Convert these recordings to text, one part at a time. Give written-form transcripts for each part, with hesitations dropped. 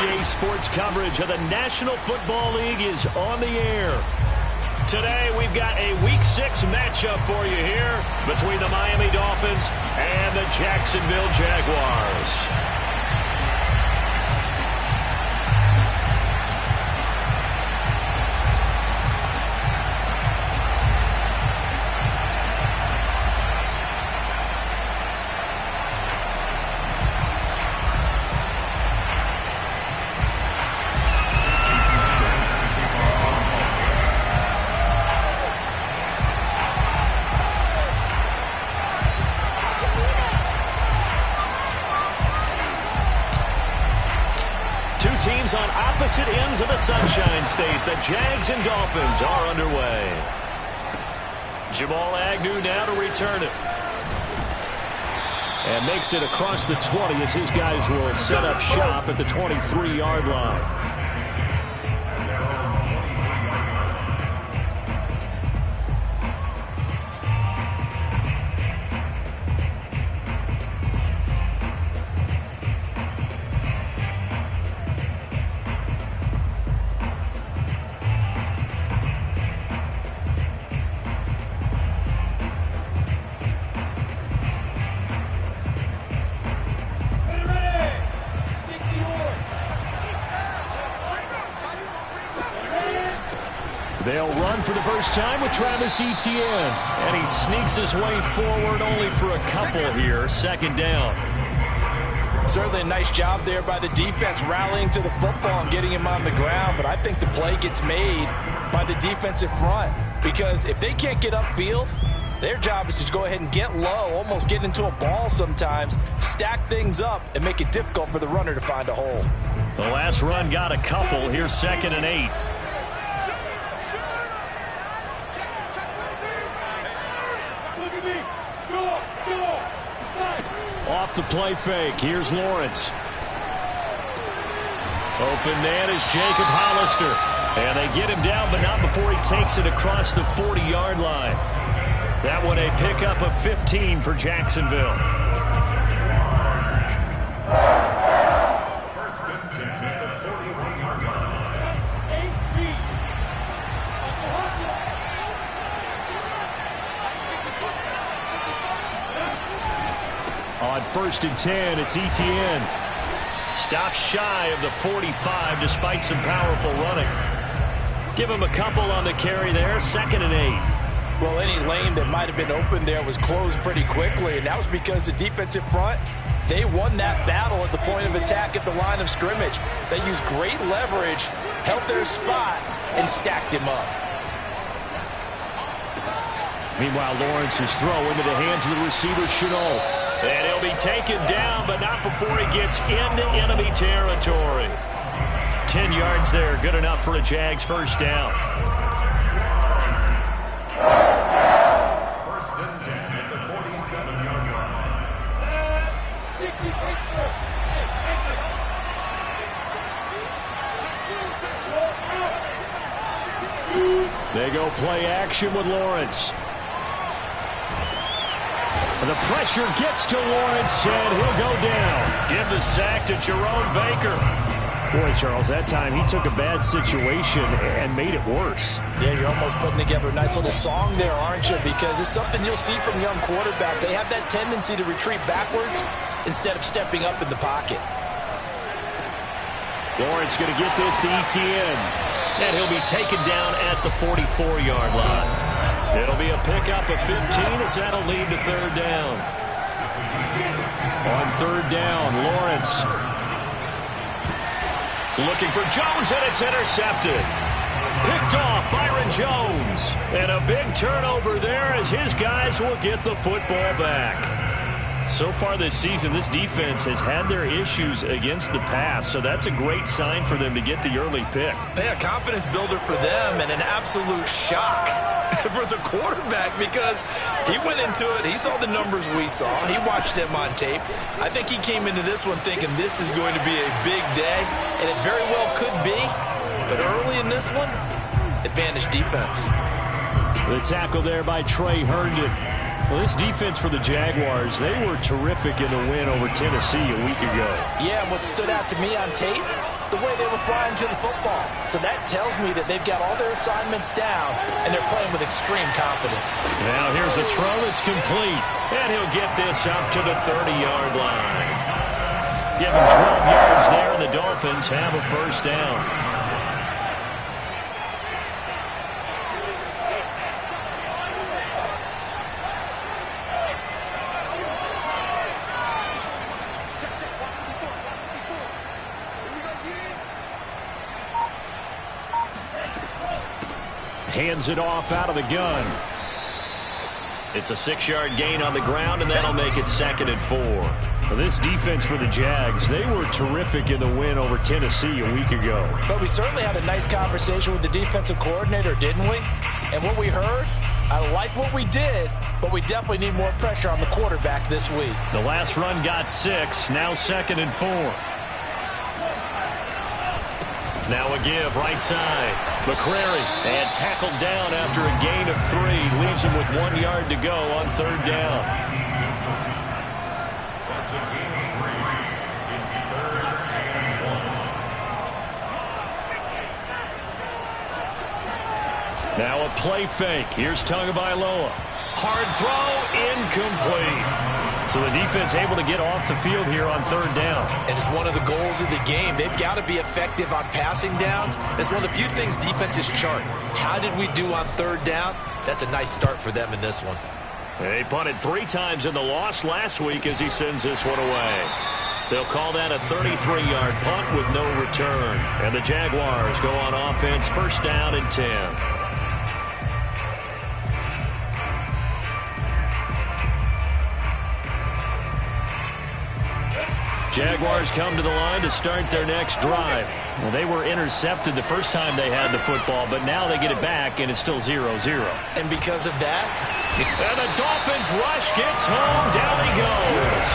Weekday sports coverage of the National Football League is on the air. Today, we've got a Week 6 matchup for you here between the Miami Dolphins and the Jacksonville Jaguars. Teams on opposite ends of the Sunshine State. The Jags and Dolphins are underway. Jamal Agnew now to return it. And makes it across the 20 as his guys will set up shop at the 23-yard line. They'll run for the first time with Travis Etienne. And he sneaks his way forward only for a couple here. Second down. Certainly a nice job there by the defense rallying to the football and getting him on the ground. But I think the play gets made by the defensive front. Because if they can't get upfield, their job is to go ahead and get low, almost get into a ball sometimes, stack things up, and make it difficult for the runner to find a hole. The last run got a couple. Here's 2nd and 8. Off the play fake. Here's Lawrence. Open man is Jacob Hollister. And they get him down, but not before he takes it across the 40-yard line. That one a pickup of 15 for Jacksonville. First and 10 at the 41-yard line. On 1st and 10, it's Etienne. Stops shy of the 45 despite some powerful running. Give him a couple on the carry there. 2nd and 8. Well, any lane that might have been open there was closed pretty quickly, and that was because the defensive front, they won that battle at the point of attack at the line of scrimmage. They used great leverage, held their spot, and stacked him up. Meanwhile, Lawrence's throw into the hands of the receiver, Chenault. And he'll be taken down, but not before he gets into enemy territory. 10 yards there, good enough for a Jags first down. First and 10 at the 47-yard line. They go play action with Lawrence. The pressure gets to Lawrence, and he'll go down. Give the sack to Jerome Baker. Boy, Charles, that time he took a bad situation and made it worse. Yeah, you're almost putting together a nice little song there, aren't you? Because it's something you'll see from young quarterbacks. They have that tendency to retreat backwards instead of stepping up in the pocket. Lawrence going to get this to Etienne. And he'll be taken down at the 44-yard line. It'll be a pickup of 15 as that'll lead to 3rd down. On 3rd down, Lawrence looking for Jones, and it's intercepted. Picked off Byron Jones. And a big turnover there as his guys will get the football back. So far this season, this defense has had their issues against the pass, so that's a great sign for them to get the early pick. Yeah, confidence builder for them and an absolute shock for the quarterback because he went into it. He saw the numbers we saw. He watched them on tape. I think he came into this one thinking this is going to be a big day, and it very well could be. But early in this one, advantage defense. The tackle there by Trey Herndon. Well, this defense for the Jaguars, they were terrific in the win over Tennessee a week ago. Yeah, and what stood out to me on tape, the way they were flying to the football. So that tells me that they've got all their assignments down, and they're playing with extreme confidence. Now here's a throw that's complete, and he'll get this up to the 30-yard line. Give him 12 yards there, and the Dolphins have a first down. Hands it off out of the gun. It's a 6-yard gain on the ground, and that'll make it 2nd and 4. Well, this defense for the Jags, they were terrific in the win over Tennessee a week ago. But we certainly had a nice conversation with the defensive coordinator, didn't we? And what we heard, I like what we did, but we definitely need more pressure on the quarterback this week. The last run got 6, now 2nd and 4. Now a give, right side. McCrary, and tackled down after a gain of 3. Leaves him with 1 yard to go on 3rd down. Now a play fake. Here's Tagovailoa. Hard throw, incomplete. So the defense able to get off the field here on 3rd down. And it's one of the goals of the game. They've got to be effective on passing downs. It's one of the few things defenses chart. How did we do on 3rd down? That's a nice start for them in this one. They punted 3 times in the loss last week as he sends this one away. They'll call that a 33-yard punt with no return. And the Jaguars go on offense, 1st down and 10. Jaguars come to the line to start their next drive. Well, they were intercepted the first time they had the football, but now they get it back, and it's still 0-0. And because of that? And the Dolphins rush gets home. Down he goes.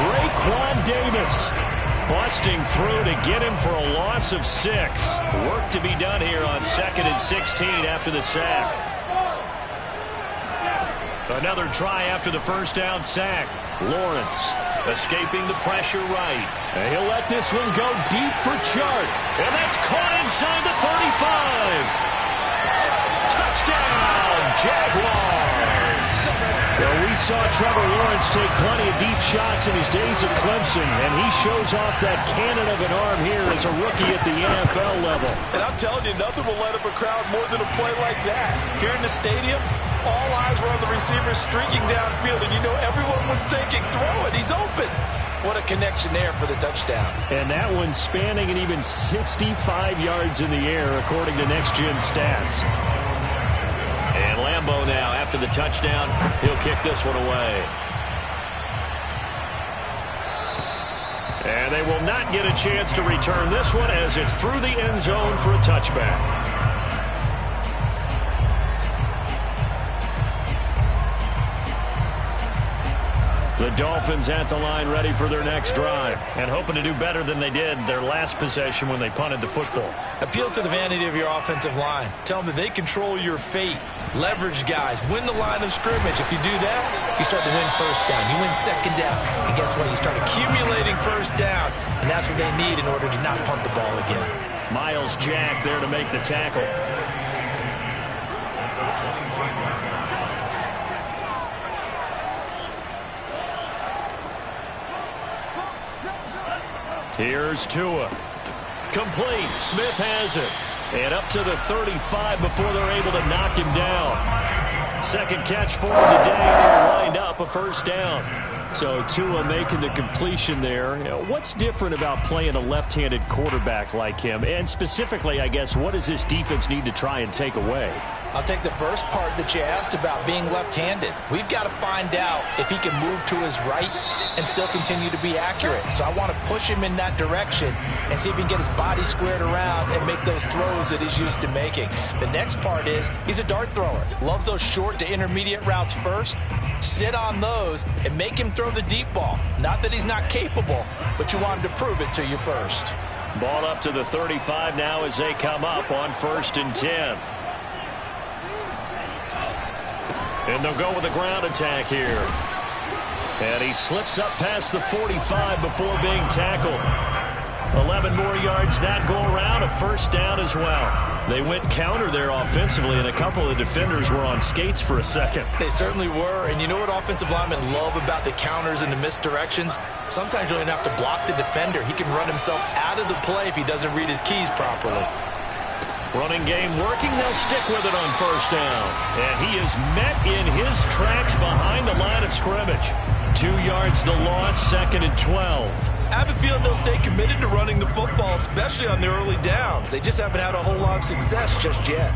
Raekwon Davis busting through to get him for a loss of 6. Work to be done here on 2nd and 16 after the sack. Another try after the first down sack. Lawrence escaping the pressure right. And he'll let this one go deep for Chark. And that's caught inside the 35. Touchdown, Jaguars. Well, we saw Trevor Lawrence take plenty of deep shots in his days at Clemson, and he shows off that cannon of an arm here as a rookie at the NFL level. And I'm telling you, nothing will light up a crowd more than a play like that. Here in the stadium, all eyes were on the receiver streaking downfield, and you know everyone was thinking, throw it, he's open. What a connection there for the touchdown. And that one spanning an even 65 yards in the air, according to Next Gen Stats. And Lambeau now, after the touchdown, he'll kick this one away. And they will not get a chance to return this one as it's through the end zone for a touchback. The Dolphins at the line ready for their next drive and hoping to do better than they did their last possession when they punted the football. Appeal to the vanity of your offensive line. Tell them that they control your fate. Leverage guys. Win the line of scrimmage. If you do that, you start to win 1st down. You win 2nd down. And guess what? You start accumulating 1st downs. And that's what they need in order to not punt the ball again. Miles Jack there to make the tackle. Here's Tua. Complete. Smith has it. And up to the 35 before they're able to knock him down. 2nd catch for him today, and he'll wind up a 1st down. So Tua making the completion there. What's different about playing a left-handed quarterback like him? And specifically, I guess, what does this defense need to try and take away? I'll take the first part that you asked about being left-handed. We've got to find out if he can move to his right and still continue to be accurate. So I want to push him in that direction and see if he can get his body squared around and make those throws that he's used to making. The next part is he's a dart thrower. Loves those short to intermediate routes first. Sit on those and make him throw the deep ball. Not that he's not capable, but you want him to prove it to you first. Ball up to the 35 now as they come up on 1st and 10. And they'll go with a ground attack here. And he slips up past the 45 before being tackled. 11 more yards that go around, a first down as well. They went counter there offensively, and a couple of defenders were on skates for a second. They certainly were, and you know what offensive linemen love about the counters and the misdirections? Sometimes you don't even have to block the defender. He can run himself out of the play if he doesn't read his keys properly. Running game working, they'll stick with it on first down. And he is met in his tracks behind the line of scrimmage. 2 yards the loss, 2nd and 12. I have a feeling they'll stay committed to running the football, especially on the early downs. They just haven't had a whole lot of success just yet.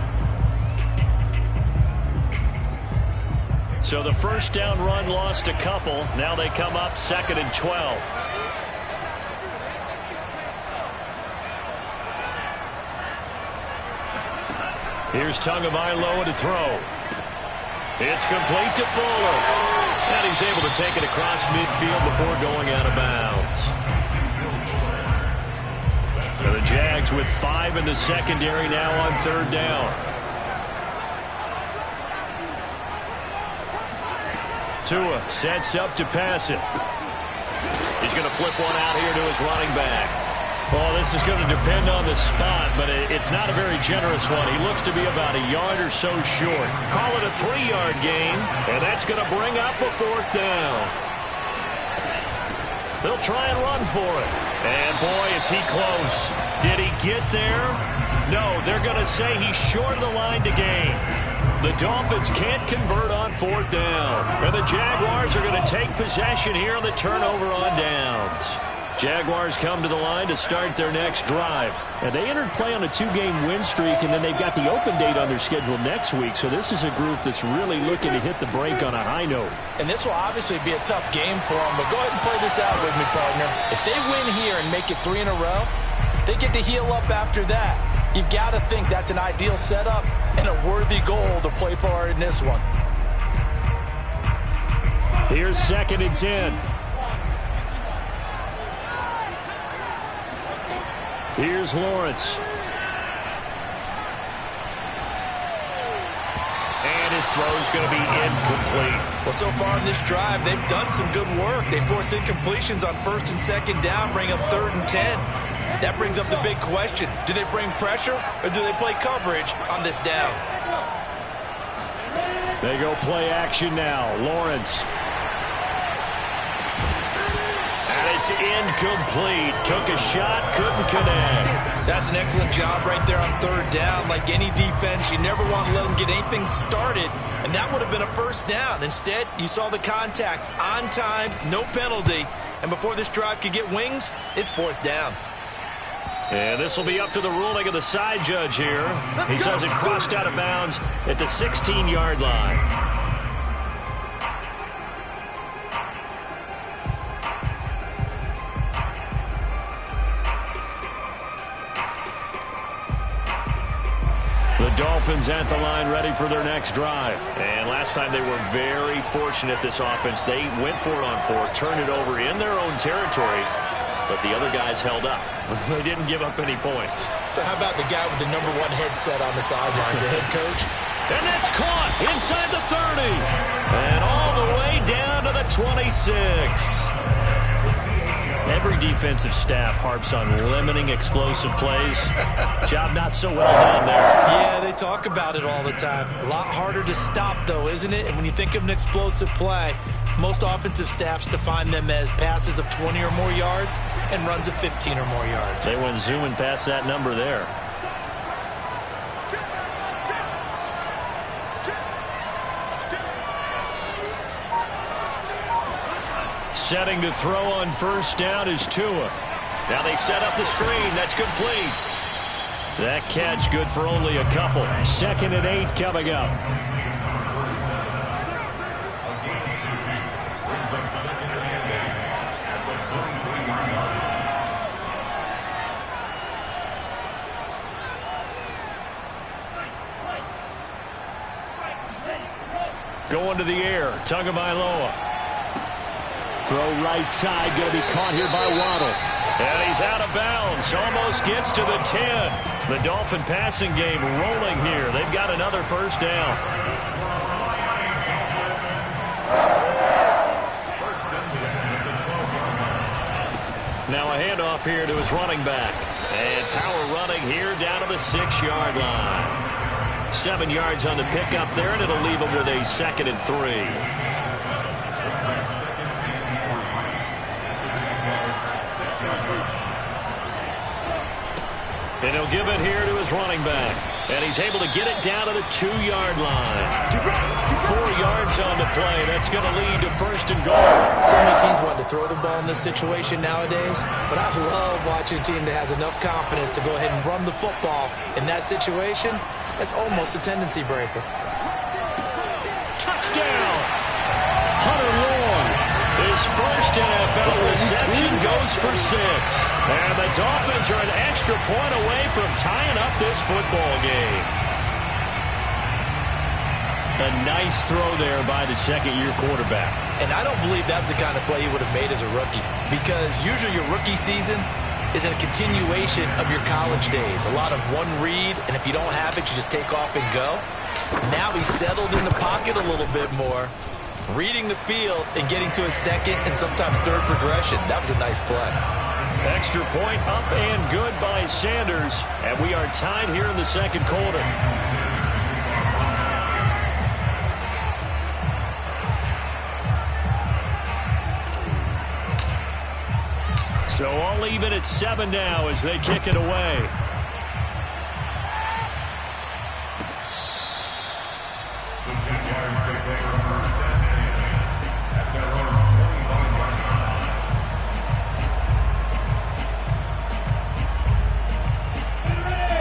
So the first down run lost a couple. Now they come up 2nd and 12. Here's Tagovailoa to throw. It's complete to Fuller. And he's able to take it across midfield before going out of bounds. So the Jags with 5 in the secondary now on 3rd down. Tua sets up to pass it. He's going to flip one out here to his running back. Well, this is going to depend on the spot, but it's not a very generous one. He looks to be about a yard or so short. Call it a 3-yard gain, and that's going to bring up a 4th down. They'll try and run for it. And, boy, is he close. Did he get there? No, they're going to say he's short of the line to gain. The Dolphins can't convert on 4th down. And the Jaguars are going to take possession here on the turnover on downs. Jaguars come to the line to start their next drive. And they entered play on a 2-game win streak, and then they've got the open date on their schedule next week. So this is a group that's really looking to hit the break on a high note. And this will obviously be a tough game for them, but go ahead and play this out with me, partner. If they win here and make it 3 in a row, they get to heal up after that. You've got to think that's an ideal setup and a worthy goal to play for in this one. Here's 2nd and 10. Here's Lawrence. And his throw's going to be incomplete. Well, so far in this drive, they've done some good work. They force incompletions on 1st and 2nd down, bring up 3rd and 10. That brings up the big question. Do they bring pressure or do they play coverage on this down? They go play action now. Lawrence. It's incomplete. Took a shot, couldn't connect. That's an excellent job right there on 3rd down. Like any defense, you never want to let them get anything started, and that would have been a 1st down. Instead, you saw the contact on time, no penalty, and before this drive could get wings, it's 4th down. And this will be up to the ruling of the side judge here. He says it crossed out of bounds at the 16-yard line. The Dolphins at the line ready for their next drive. And last time they were very fortunate, this offense. They went for it on 4, turned it over in their own territory, but the other guys held up. They didn't give up any points. So how about the guy with the #1 headset on the sidelines, the head coach? And that's caught inside the 30. And all the way down to the 26. Every defensive staff harps on limiting explosive plays. Job not so well done there. Yeah, they talk about it all the time. A lot harder to stop, though, isn't it? And when you think of an explosive play, most offensive staffs define them as passes of 20 or more yards and runs of 15 or more yards. They went zooming past that number there. Setting to throw on 1st down is Tua. Now they set up the screen. That's complete. That catch good for only a couple. 2nd and 8 coming up. Going to the air. Tagovailoa. Throw right side, going to be caught here by Waddle. And he's out of bounds, almost gets to the 10. The Dolphin passing game rolling here. They've got another 1st down. Now a handoff here to his running back. And power running here down to the 6-yard line. 7 yards on the pickup there, and it'll leave him with a 2nd and 3. And he'll give it here to his running back. And he's able to get it down to the 2-yard line. 4 yards on the play. That's going to lead to 1st and goal. So many teams want to throw the ball in this situation nowadays, but I love watching a team that has enough confidence to go ahead and run the football. In that situation, that's almost a tendency breaker. Touchdown! Hunter Long. His first NFL reception goes for 6. And the Dolphins are an extra point away from tying up this football game. A nice throw there by the 2nd-year quarterback. And I don't believe that was the kind of play he would have made as a rookie, because usually your rookie season is a continuation of your college days. A lot of one read, and if you don't have it, you just take off and go. Now he's settled in the pocket a little bit more, reading the field and getting to a 2nd and sometimes 3rd progression. That was a nice play. Extra point up and good by Sanders. And we are tied here in the 2nd quarter. So all even at 7 now as they kick it away.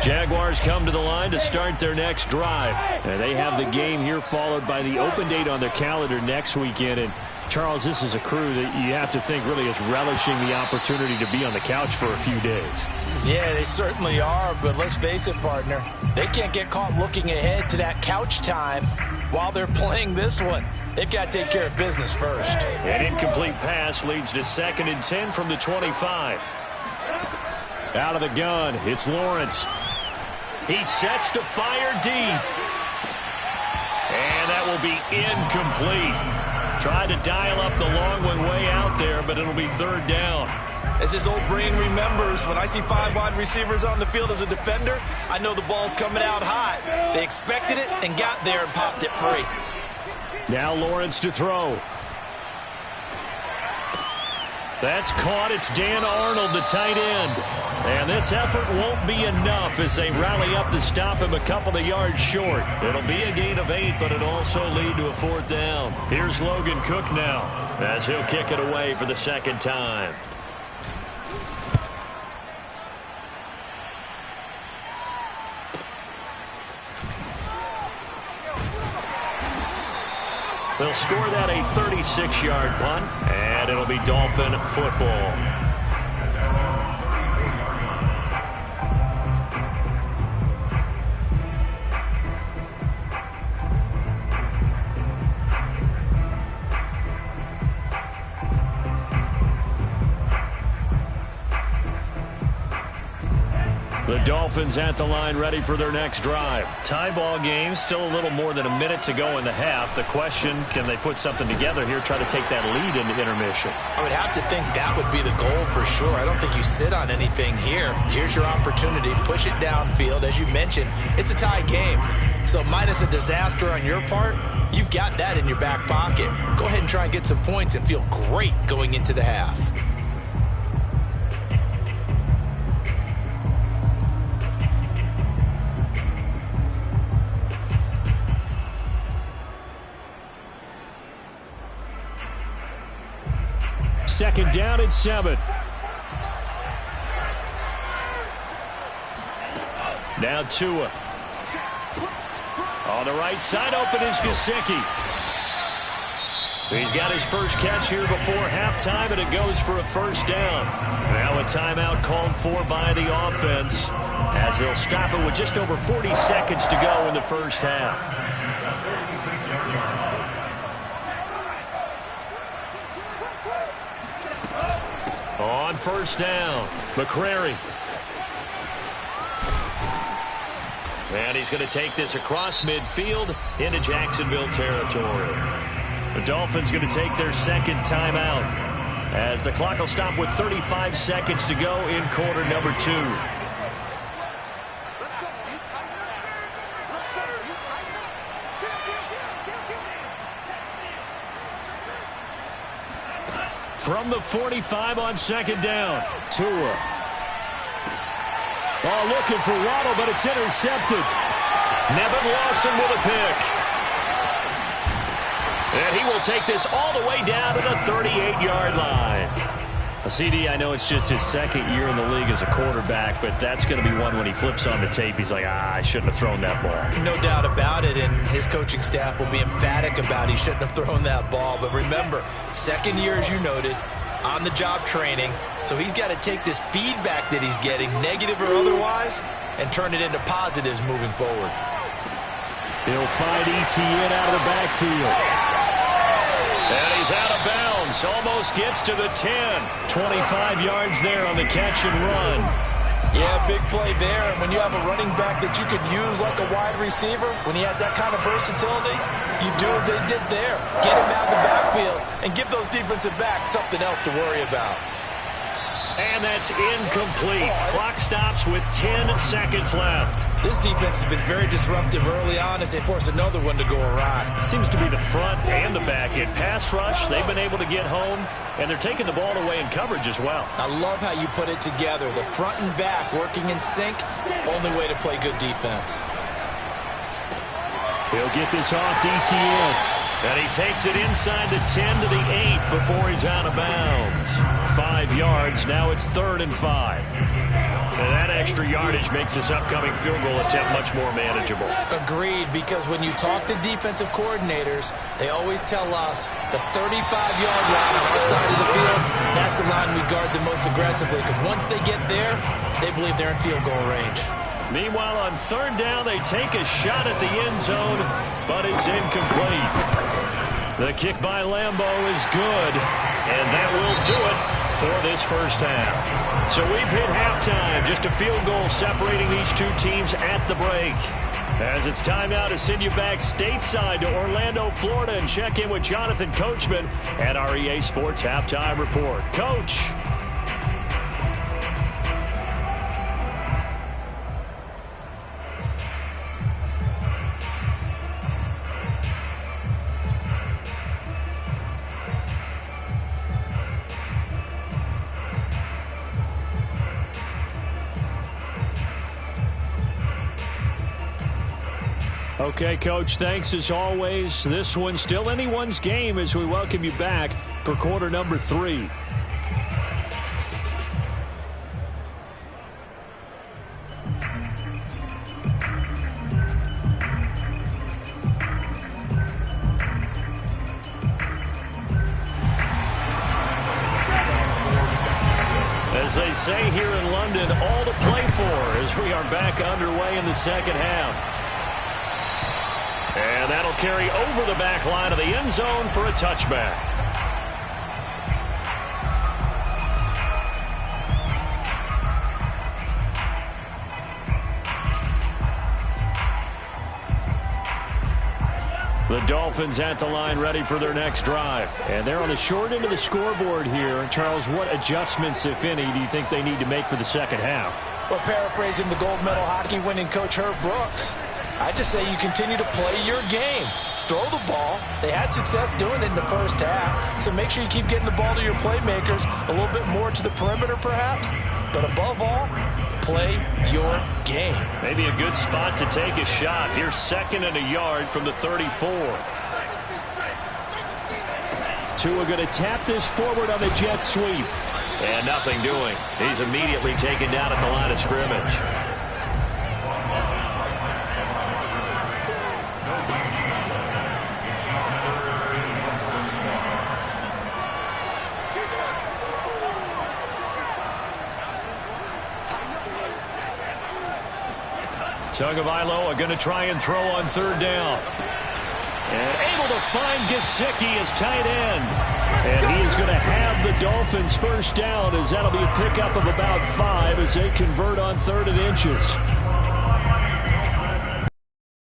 Jaguars come to the line to start their next drive. And they have the game here followed by the open date on their calendar next weekend. And Charles, this is a crew that you have to think really is relishing the opportunity to be on the couch for a few days. Yeah, they certainly are, but let's face it, partner. They can't get caught looking ahead to that couch time while they're playing this one. They've got to take care of business first. An incomplete pass leads to 2nd and 10 from the 25. Out of the gun, it's Lawrence. He sets to fire deep. And that will be incomplete. Tried to dial up the long one way out there, but it'll be 3rd down. As his old brain remembers, when I see 5 wide receivers on the field as a defender, I know the ball's coming out hot. They expected it and got there and popped it free. Now Lawrence to throw. That's caught. It's Dan Arnold, the tight end. And this effort won't be enough as they rally up to stop him a couple of yards short. It'll be a gain of 8, but it'll also lead to a 4th down. Here's Logan Cook now as he'll kick it away for the 2nd time. They'll score that a 36-yard punt, and it'll be Dolphin football. The Dolphins at the line ready for their next drive. Tie ball game, still a little more than a minute to go in the half. The question, can they put something together here, try to take that lead into intermission? I would have to think that would be the goal for sure. I don't think you sit on anything here. Here's your opportunity. Push it downfield. As you mentioned, it's a tie game. So minus a disaster on your part, you've got that in your back pocket. Go ahead and try and get some points and feel great going into the half. Second down and 7. Now Tua. On the right side, open is Gesicki. He's got his first catch here before halftime, and it goes for a 1st down. Now a timeout called for by the offense as they'll stop it with just over 40 seconds to go in the first half. On 1st down, McCrary. And he's going to take this across midfield into Jacksonville territory. The Dolphins going to take their 2nd timeout. as the clock will stop with 35 seconds to go in quarter number 2. From the 45 on second down, Tua. Oh, looking for Waddle, but it's intercepted. Nevin Lawson with a pick. And he will take this all the way down to the 38-yard line. CD, I know it's just his second year in the league as a quarterback, but that's going to be one when he flips on the tape. He's like, I shouldn't have thrown that ball. No doubt about it, and his coaching staff will be emphatic about he shouldn't have thrown that ball. But remember, second year, as you noted, on-the-job training, so he's got to take this feedback that he's getting, negative or otherwise, and turn it into positives moving forward. He'll find Etienne out of the backfield. And he's out of bounds. Almost gets to the 10. 25 yards there on the catch and run. Yeah, big play there. And when you have a running back that you could use like a wide receiver, when he has that kind of versatility, you do as they did there. Get him out of the backfield and give those defensive backs something else to worry about. And that's incomplete. Clock stops with 10 seconds left. This defense has been very disruptive early on as they force another one to go awry. It seems to be the front and the back. In pass rush, they've been able to get home, and they're taking the ball away in coverage as well. I love how you put it together. The front and back working in sync, only way to play good defense. He'll get this off to Etienne. And he takes it inside the 10 to the 8 before he's out of bounds. 5 yards. Now it's 3rd and 5. And that extra yardage makes this upcoming field goal attempt much more manageable. Agreed, because when you talk to defensive coordinators, they always tell us the 35-yard line on our side of the field, that's the line we guard the most aggressively, because once they get there, they believe they're in field goal range. Meanwhile, on 3rd down, they take a shot at the end zone, but it's incomplete. The kick by Lambeau is good, and that will do it for this first half. So we've hit halftime, just a field goal separating these two teams at the break. As it's time now to send you back stateside to Orlando, Florida, and check in with Jonathan Coachman at our EA Sports Halftime Report. Coach. Okay, Coach, thanks as always. This one's still anyone's game as we welcome you back for quarter number 3. As they say here in London, all to play for as we are back underway in the second half. And that'll carry over the back line of the end zone for a touchback. The Dolphins at the line ready for their next drive. And they're on the short end of the scoreboard here. Charles, what adjustments, if any, do you think they need to make for the second half? Well, paraphrasing the gold medal hockey winning coach Herb Brooks, I just say you continue to play your game. Throw the ball. They had success doing it in the first half, so make sure you keep getting the ball to your playmakers, a little bit more to the perimeter perhaps, but above all, play your game. Maybe a good spot to take a shot. Here's 2nd and a yard from the 34. Tua going to tap this forward on the jet sweep. And nothing doing. He's immediately taken down at the line of scrimmage. Tagovailoa going to try and throw on 3rd down. And able to find Gesicki as tight end. And he is going to have the Dolphins first down as that'll be a pickup of about 5 as they convert on 3rd and inches.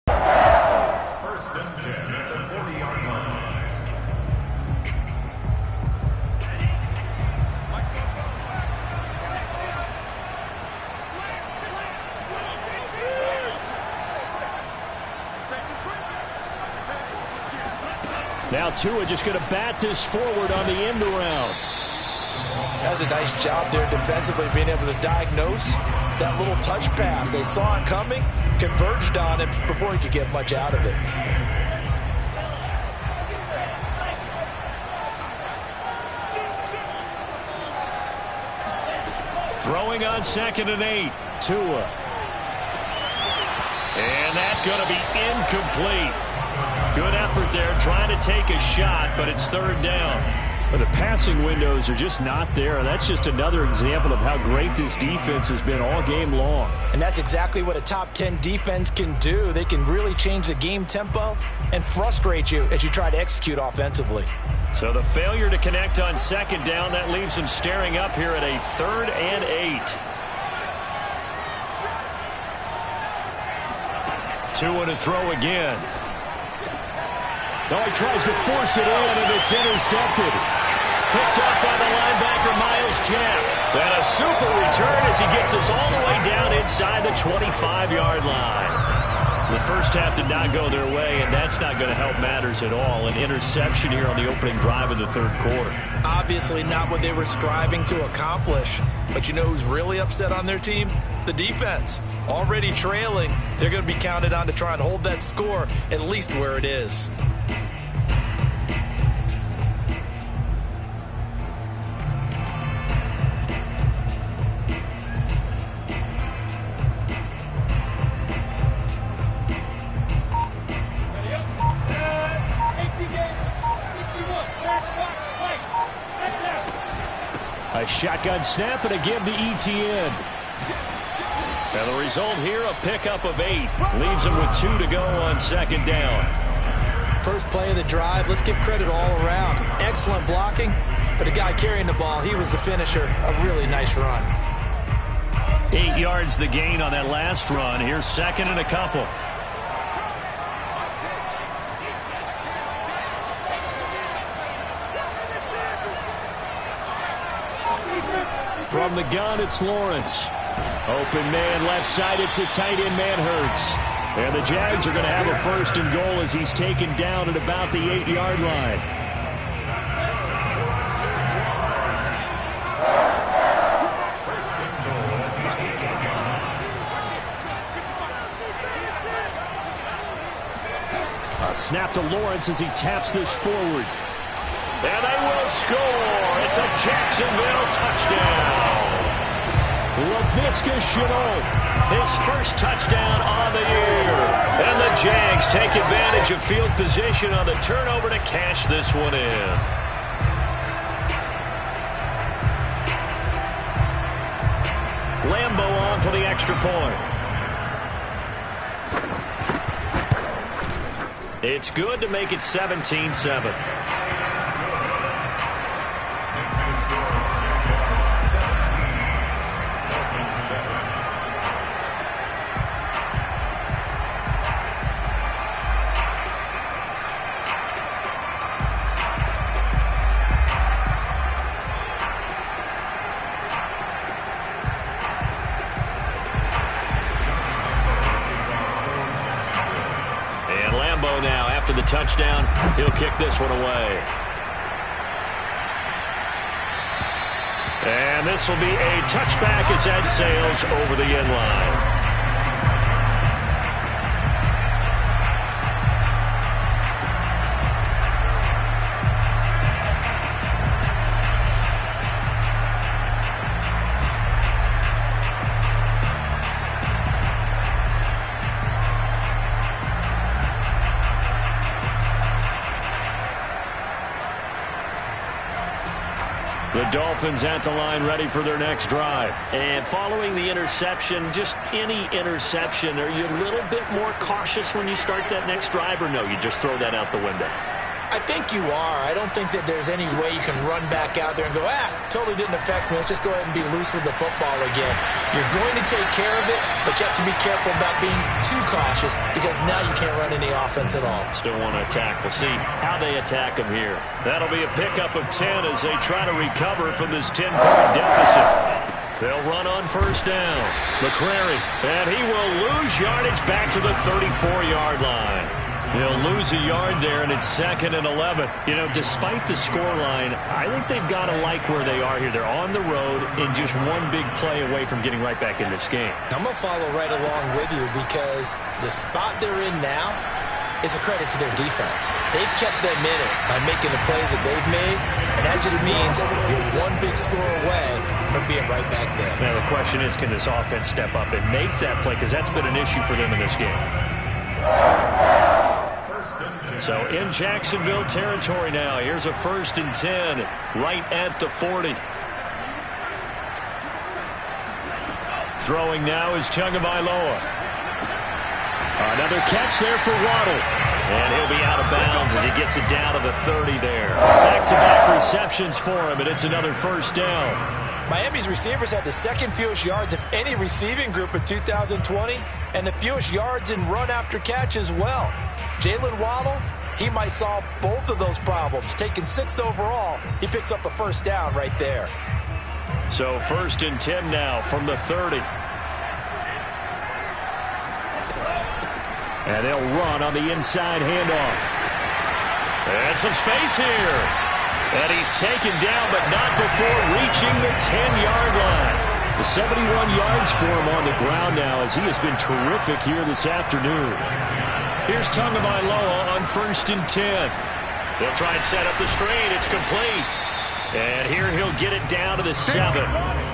1st and 10 at the 40-yard line. Now Tua just going to bat this forward on the end around. That's a nice job there defensively, being able to diagnose that little touch pass. They saw it coming, converged on it before he could get much out of it. Throwing on 2nd and 8. Tua. And that's going to be incomplete. Good effort there, trying to take a shot, but it's 3rd down. But the passing windows are just not there. That's just another example of how great this defense has been all game long. And that's exactly what a top 10 defense can do. They can really change the game tempo and frustrate you as you try to execute offensively. So the failure to connect on 2nd down, that leaves them staring up here at a 3rd and 8. Tua to throw again. Oh, he tries to force it in, and it's intercepted. Picked up by the linebacker, Myles Jack. And a super return as he gets us all the way down inside the 25-yard line. The first half did not go their way, and that's not going to help matters at all. An interception here on the opening drive of the 3rd quarter. Obviously not what they were striving to accomplish. But you know who's really upset on their team? The defense. Already trailing. They're going to be counted on to try and hold that score at least where it is. A shotgun snap and a give to ETN. And the result here, a pickup of 8. Leaves him with 2 to go on 2nd down. First play of the drive, let's give credit all around. Excellent blocking, but the guy carrying the ball, he was the finisher. A really nice run. 8 yards the gain on that last run. Here's 2nd and a couple. From the gun, it's Lawrence. Open man, left side, it's a tight end man, Hurts. And the Jags are going to have a 1st and goal as he's taken down at about the 8-yard line. A snap to Lawrence as he taps this forward. And they will score. It's a Jacksonville touchdown. Laviska Shenault, his first touchdown on the year. And the Jags take advantage of field position on the turnover to cash this one in. Lambeau on for the extra point. It's good to make it 17-7. Now, after the touchdown, he'll kick this one away. And this will be a touchback as that sails over the end line. The Dolphins at the line ready for their next drive. And following the interception, just any interception, are you a little bit more cautious when you start that next drive, or no, you just throw that out the window? I think you are. I don't think that there's any way you can run back out there and go, totally didn't affect me. Let's just go ahead and be loose with the football again. You're going to take care of it, but you have to be careful about being too cautious because now you can't run any offense at all. Still want to attack. We'll see how they attack him here. That'll be a pickup of 10 as they try to recover from this 10-point deficit. They'll run on first down. McCrary, and he will lose yardage back to the 34-yard line. He'll lose a yard there, and it's 2nd and 11. You know, despite the scoreline, I think they've got to like where they are here. They're on the road and just one big play away from getting right back in this game. I'm going to follow right along with you because the spot they're in now is a credit to their defense. They've kept them in it by making the plays that they've made, and that just means you're one big score away from being right back there. Now, the question is, can this offense step up and make that play? Because that's been an issue for them in this game. So in Jacksonville territory now. Here's a 1st and 10 right at the 40. Throwing now is Tagovailoa. Another catch there for Waddle. And he'll be out of bounds as he gets it down to the 30 there. Back-to-back receptions for him, and it's another 1st down. Miami's receivers had the 2nd fewest yards of any receiving group in 2020 and the fewest yards in run after catch as well. Jalen Waddle, he might solve both of those problems. Taking 6th overall, he picks up a 1st down right there. So 1st and 10 now from the 30. And they'll run on the inside handoff. And some space here. And he's taken down, but not before reaching the 10-yard line. The 71 yards for him on the ground now as he has been terrific here this afternoon. Here's Tagovailoa on 1st and 10. They'll try and set up the screen. It's complete. And here he'll get it down to the 7.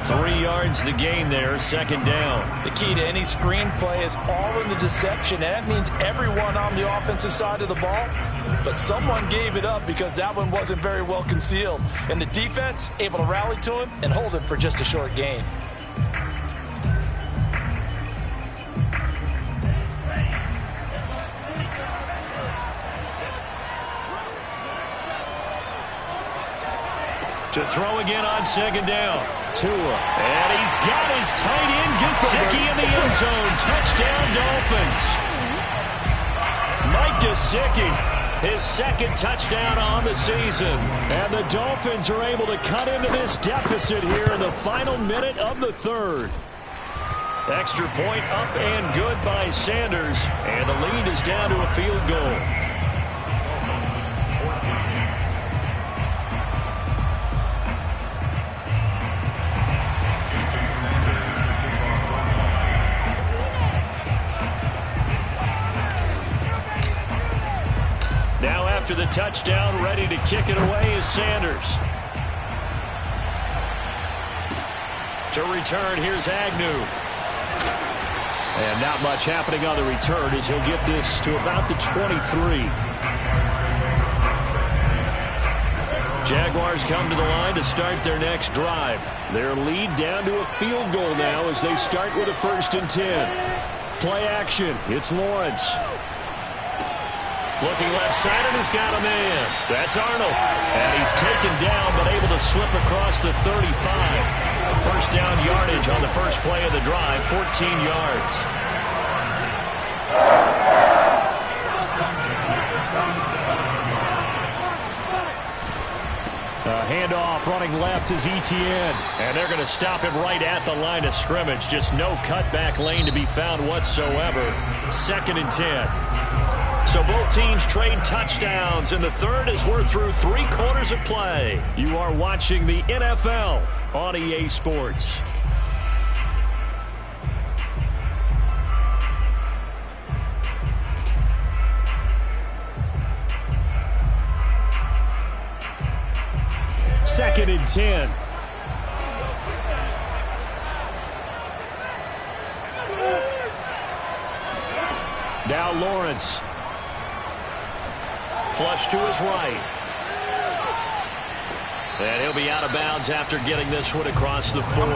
3 yards the gain there, 2nd down. The key to any screen play is all in the deception. And that means everyone on the offensive side of the ball. But someone gave it up because that one wasn't very well concealed. And the defense able to rally to him and hold him for just a short gain. To throw again on 2nd down. Tua. And he's got his tight end Gesicki in the end zone. Touchdown, Dolphins. Mike Gesicki, his 2nd touchdown on the season. And the Dolphins are able to cut into this deficit here in the final minute of the 3rd. Extra point up and good by Sanders. And the lead is down to a field goal. After the touchdown, ready to kick it away is Sanders. To return, here's Agnew. And not much happening on the return as he'll get this to about the 23. Jaguars come to the line to start their next drive. Their lead down to a field goal now as they start with a 1st and 10. Play action. It's Lawrence. Looking left side, and he's got a man. That's Arnold. And he's taken down, but able to slip across the 35. 1st down yardage on the first play of the drive, 14 yards. Handoff running left is Etienne. And they're going to stop him right at the line of scrimmage. Just no cutback lane to be found whatsoever. 2nd and 10. So both teams trade touchdowns in the 3rd as we're through 3 quarters of play. You are watching the NFL on EA Sports. Second and 10. Now Lawrence. Flush to his right. And he'll be out of bounds after getting this one across the 40.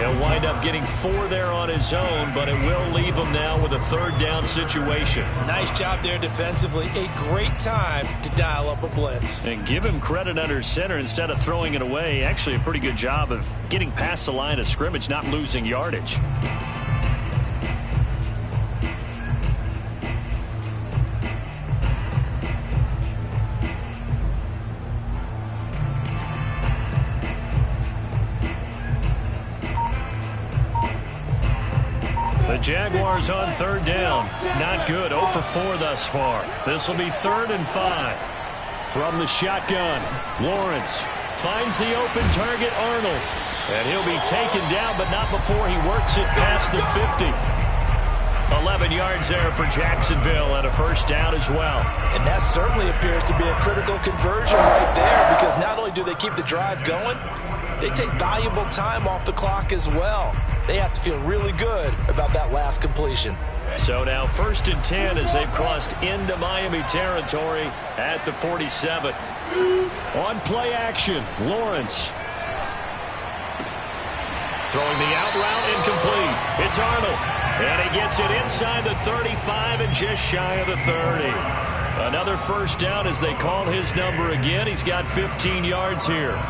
He'll wind up getting 4 there on his own, but it will leave him now with a 3rd down situation. Nice job there defensively. A great time to dial up a blitz. And give him credit under center instead of throwing it away. Actually, a pretty good job of getting past the line of scrimmage, not losing yardage. The Jaguars on third down. Not good. 0 for 4 thus far. This will be 3rd and 5. From the shotgun, Lawrence finds the open target, Arnold. And he'll be taken down, but not before he works it past the 50. 11 yards there for Jacksonville and a first down as well. And that certainly appears to be a critical conversion right there, because not only do they keep the drive going, they take valuable time off the clock as well. They have to feel really good about that last completion. So now 1st and 10 as they've crossed into Miami territory at the 47. On play action, Lawrence. Throwing the out route incomplete. It's Arnold. And he gets it inside the 35 and just shy of the 30. Another first down as they call his number again. He's got 15 yards here.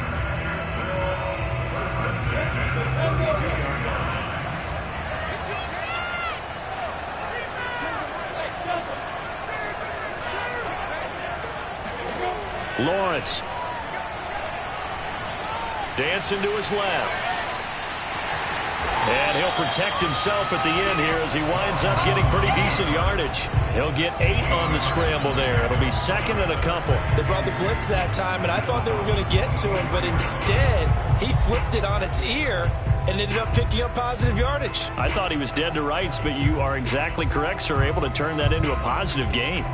Lawrence. Dancing to his left. And he'll protect himself at the end here as he winds up getting pretty decent yardage. He'll get 8 on the scramble there. It'll be 2nd and a couple. They brought the blitz that time, and I thought they were going to get to him, but instead he flipped it on its ear and ended up picking up positive yardage. I thought he was dead to rights, but you are exactly correct, sir. Able to turn that into a positive gain.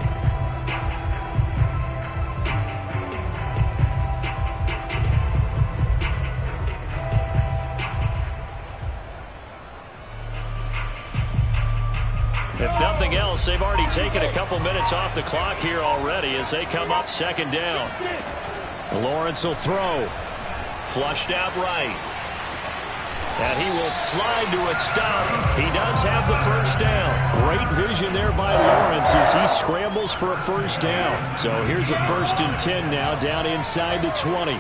If nothing else, they've already taken a couple minutes off the clock here already as they come up 2nd down. Lawrence will throw. Flushed out right. And he will slide to a stop. He does have the first down. Great vision there by Lawrence as he scrambles for a first down. So here's a 1st and 10 now down inside the 20.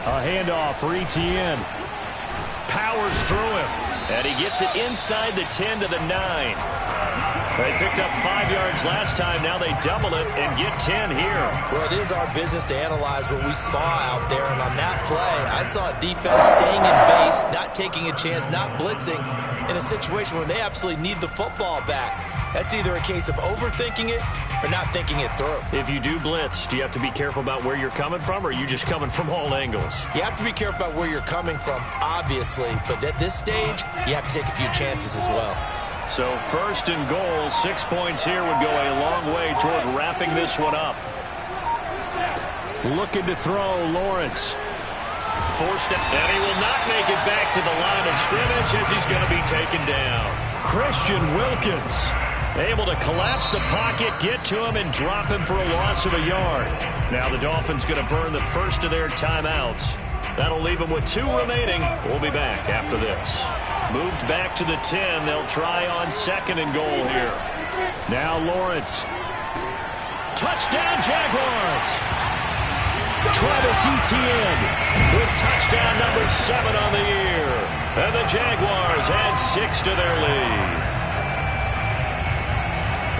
A handoff for Etienne. Powers through him. And he gets it inside the 10 to the 9. They picked up 5 yards last time. Now they double it and get 10 here. Well, it is our business to analyze what we saw out there. And on that play, I saw a defense staying in base, not taking a chance, not blitzing in a situation where they absolutely need the football back. That's either a case of overthinking it or not thinking it through. If you do blitz, do you have to be careful about where you're coming from, or are you just coming from all angles? You have to be careful about where you're coming from, obviously. But at this stage, you have to take a few chances as well. So 1st and goal, 6 points here would go a long way toward wrapping this one up. Looking to throw, Lawrence. Forced it, and he will not make it back to the line of scrimmage as he's going to be taken down. Christian Wilkins able to collapse the pocket, get to him, and drop him for a loss of a yard. Now the Dolphins going to burn the first of their timeouts. That'll leave them with 2 remaining. We'll be back after this. Moved back to the 10. They'll try on 2nd and goal here. Now Lawrence. Touchdown Jaguars! Travis Etienne with touchdown number 7 on the year. And the Jaguars add 6 to their lead.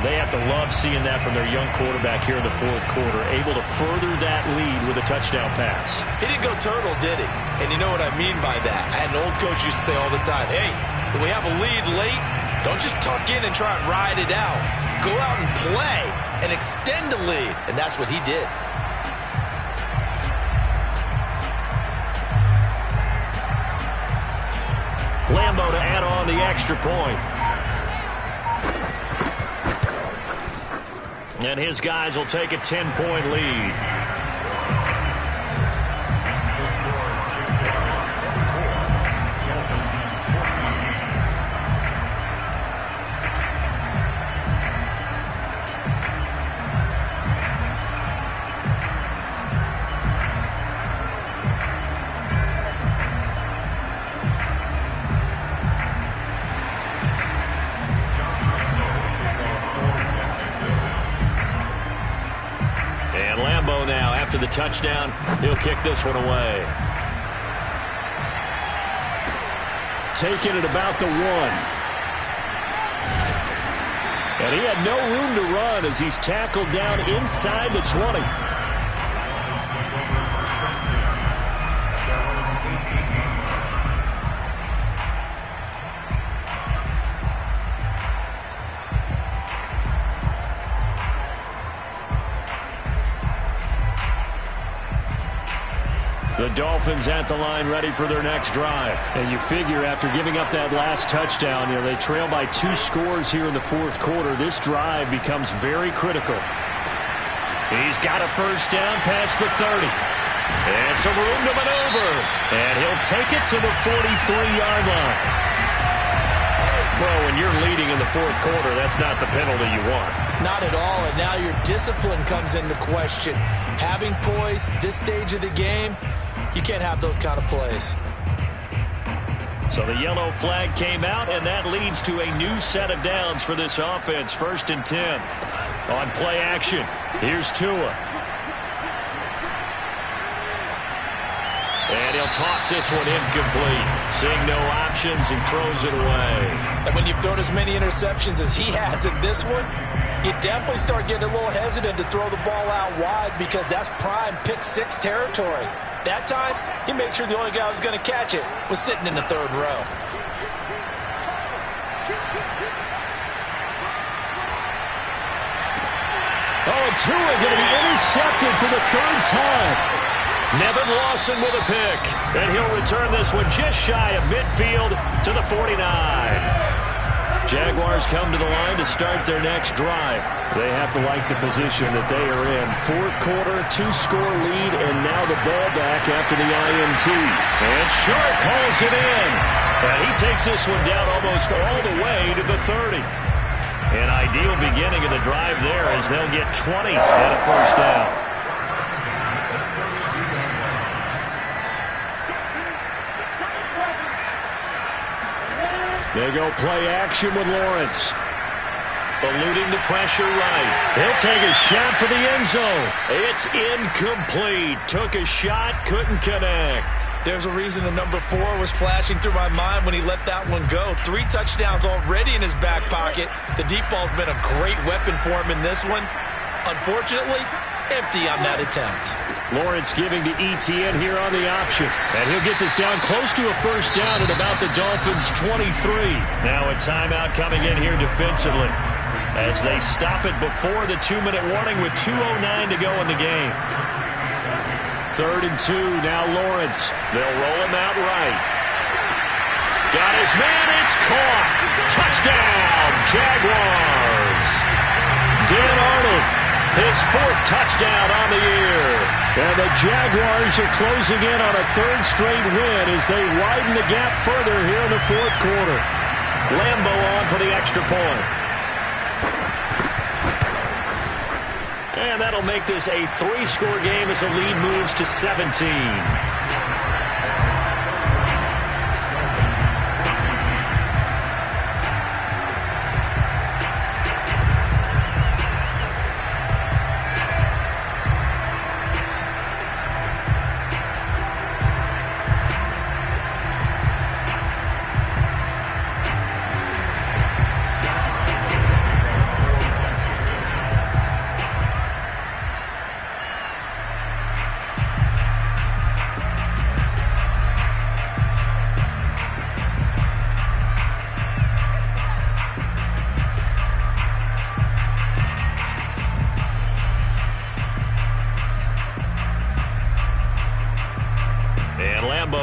They have to love seeing that from their young quarterback here in the 4th quarter, able to further that lead with a touchdown pass. He didn't go turtle, did he? And you know what I mean by that. I had an old coach used to say all the time, hey, when we have a lead late, don't just tuck in and try and ride it out. Go out and play and extend the lead. And that's what he did. Lambo to add on the extra point. And his guys will take a 10-point lead. Now after the touchdown, he'll kick this one away. Taking it about the 1. And he had no room to run as he's tackled down inside the 20. The Dolphins at the line ready for their next drive. And you figure after giving up that last touchdown, they trail by 2 scores here in the fourth quarter. This drive becomes very critical. He's got a first down past the 30. And some room to maneuver. And he'll take it to the 43-yard line. Well, when you're leading in the fourth quarter, that's not the penalty you want. Not at all, and now your discipline comes into question. Having poise this stage of the game, you can't have those kind of plays. So the yellow flag came out, and that leads to a new set of downs for this offense. 1st and 10. On play action, here's Tua. And he'll toss this one incomplete. Seeing no options, he throws it away. And when you've thrown as many interceptions as he has in this one, you definitely start getting a little hesitant to throw the ball out wide because that's prime pick 6 territory. That time, he made sure the only guy who was going to catch it was sitting in the 3rd row. Oh, and Tua going to be intercepted for the 3rd time. Nevin Lawson with a pick. And he'll return this one just shy of midfield to the 49. Jaguars come to the line to start their next drive. They have to like the position that they are in. Fourth quarter, 2-score lead, and now the ball back after the INT. And Sharp hauls it in. And he takes this one down almost all the way to the 30. An ideal beginning of the drive there as they'll get 20 and a first down. They go play action with Lawrence. Eluding the pressure right. He'll take a shot for the end zone. It's incomplete. Took a shot, couldn't connect. There's a reason the number 4 was flashing through my mind when he let that one go. 3 touchdowns already in his back pocket. The deep ball's been a great weapon for him in this one. Unfortunately, empty on that attempt. Lawrence giving to Etienne here on the option. And he'll get this down close to a first down at about the Dolphins' 23. Now a timeout coming in here defensively as they stop it before the 2-minute warning with 2:09 to go in the game. 3rd and 2, now Lawrence. They'll roll him out right. Got his man, it's caught. Touchdown, Jaguars. Dan Arnold, his 4th touchdown on the year. And the Jaguars are closing in on a 3rd straight win as they widen the gap further here in the fourth quarter. Lambeau on for the extra point. And that'll make this a 3-score game as the lead moves to 17.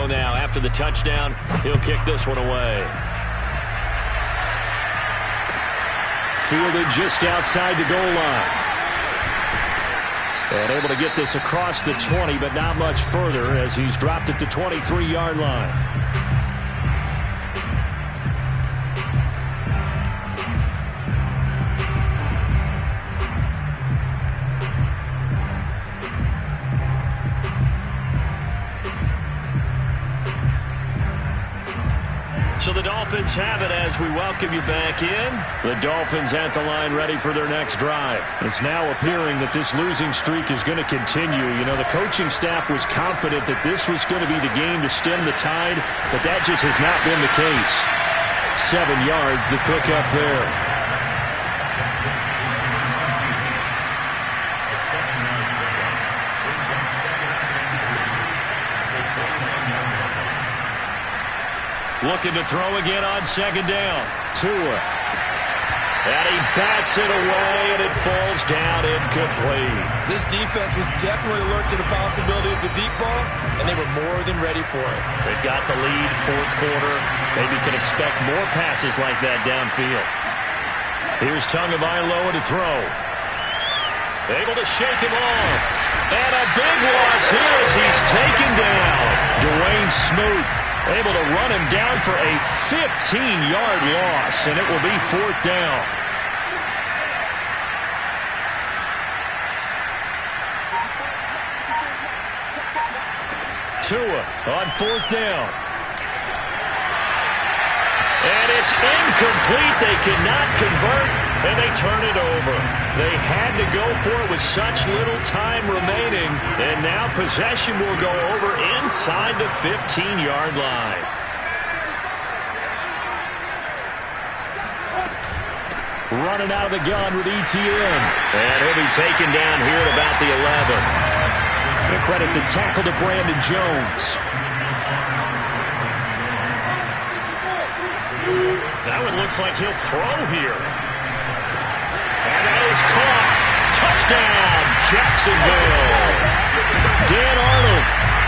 Now after the touchdown, he'll kick this one away. Fielded just outside the goal line. And able to get this across the 20, but not much further as he's dropped at the 23-yard line. So the Dolphins have it as we welcome you back in. The Dolphins at the line ready for their next drive. It's now appearing that this losing streak is going to continue. You know, the coaching staff was confident that this was going to be the game to stem the tide, but that just has not been the case. 7 yards, the pickup there. Looking to throw again on second down. Tua. And he bats it away, and it falls down incomplete. This defense was definitely alert to the possibility of the deep ball, and they were more than ready for it. They've got the lead, fourth quarter. Maybe can expect more passes like that downfield. Here's Tagovailoa to throw. Able to shake him off. And a big loss here as he's taken down. Dwayne Smoot able to run him down for a 15-yard loss, and it will be fourth down. Tua on fourth down. And it's incomplete. They cannot convert, and they turn it over. They had to go for it with such little time remaining, and now possession will go over inside the 15-yard line. Running out of the gun with ETN. And he'll be taken down here at about the 11. And credit the tackle to Brandon Jones. That one looks like he'll throw here. And that is caught. Touchdown, Jacksonville. Dan Arnold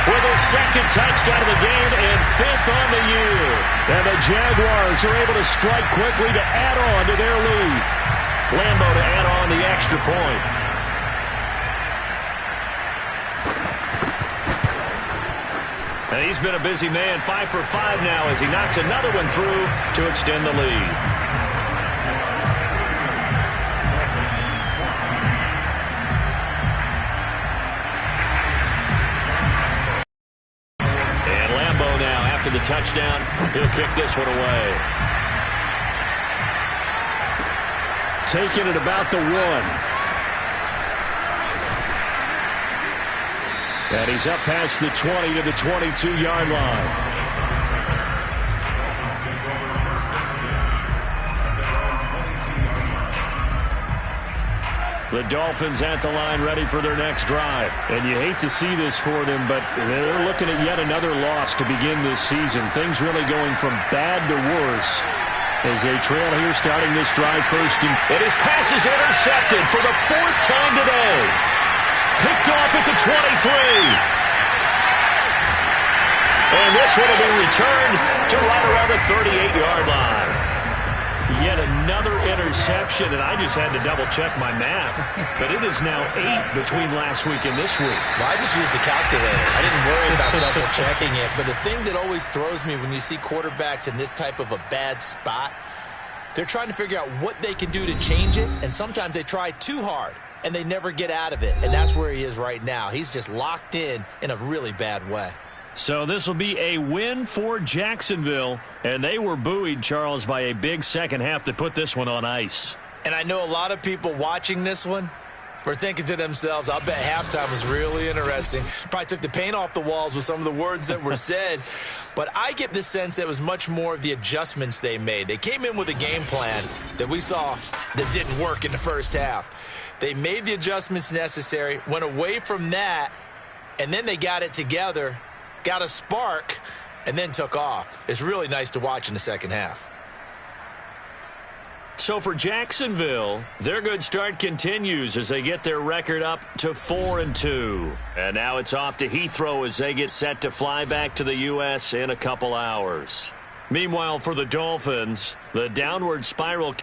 with his second touchdown of the game and fifth on the year. And the Jaguars are able to strike quickly to add on to their lead. Lambeau to add on the extra point. And he's been a busy man, 5 for 5 now as he knocks another one through to extend the lead. And Lambeau now, after the touchdown, he'll kick this one away. Taking it about the 1. And he's up past the 20 to the 22-yard line. The Dolphins at the line ready for their next drive. And you hate to see this for them, but they're looking at yet another loss to begin this season. Things really going from bad to worse as they trail here starting this drive first. And his pass is intercepted for the 4th time today. Picked off at the 23. And this one will be returned to right around the 38-yard line. Yet another interception, and I just had to double-check my math. But it is now 8 between last week and this week. Well, I just used a calculator. I didn't worry about double-checking it. But the thing that always throws me when you see quarterbacks in this type of a bad spot, they're trying to figure out what they can do to change it, and sometimes they try too hard. And they never get out of it. And that's where he is right now. He's just locked in a really bad way. So this will be a win for Jacksonville. And they were buoyed, Charles, by a big second half to put this one on ice. And I know a lot of people watching this one were thinking to themselves, I'll bet halftime was really interesting. Probably took the paint off the walls with some of the words that were said. But I get the sense that it was much more of the adjustments they made. They came in with a game plan that we saw that didn't work in the first half. They made the adjustments necessary, went away from that, and then they got it together, got a spark, and then took off. It's really nice to watch in the second half. So for Jacksonville, their good start continues as they get their record up to 4-2. And now it's off to Heathrow as they get set to fly back to the U.S. in a couple hours. Meanwhile, for the Dolphins, the downward spiral